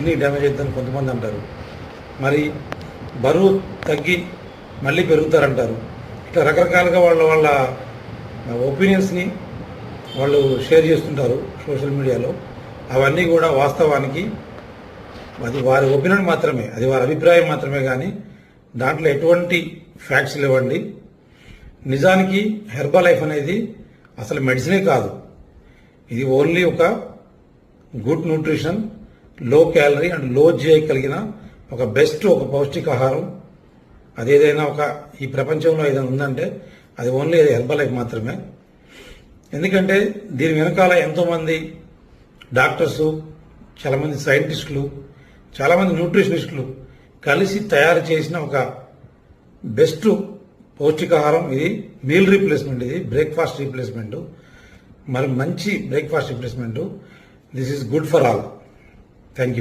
Kidney damage అవుతుందని కొంతమంది అంటారు. మరి బరువు తగ్గి మళ్ళీ పెరుగుతారంటారు. ఇట్లా రకరకాలుగా వాళ్ళ ఒపీనియన్స్ని వాళ్ళు షేర్ చేస్తుంటారు సోషల్ మీడియాలో. అవన్నీ కూడా వాస్తవానికి అది వారి ఒపీనియన్ మాత్రమే, అది వారి అభిప్రాయం మాత్రమే, కానీ దాంట్లో ఎటువంటి ఫ్యాక్ట్స్ లేవండి. నిజానికి హెర్బల్ లైఫ్ అనేది అసలు మెడిసినే కాదు. ఇది ఓన్లీ ఒక good nutrition, low calorie and లో జిఐ కలిగిన ఒక బెస్ట్ ఒక పౌష్టికాహారం. అదేదైనా ఈ ప్రపంచంలో ఏదైనా ఉందంటే అది ఓన్లీ హెర్బల్ లైఫ్ మాత్రమే. ఎందుకంటే దీని వెనకాల ఎంతోమంది డాక్టర్సు, చాలామంది సైంటిస్టులు, చాలామంది న్యూట్రిషనిస్టులు కలిసి తయారు చేసిన ఒక బెస్ట్ పౌష్టికాహారం. ఇది మీల్ రీప్లేస్మెంట్, ఇది బ్రేక్ఫాస్ట్ రీప్లేస్మెంట్, మరి మంచి breakfast replacement. This is good for all. Thank you.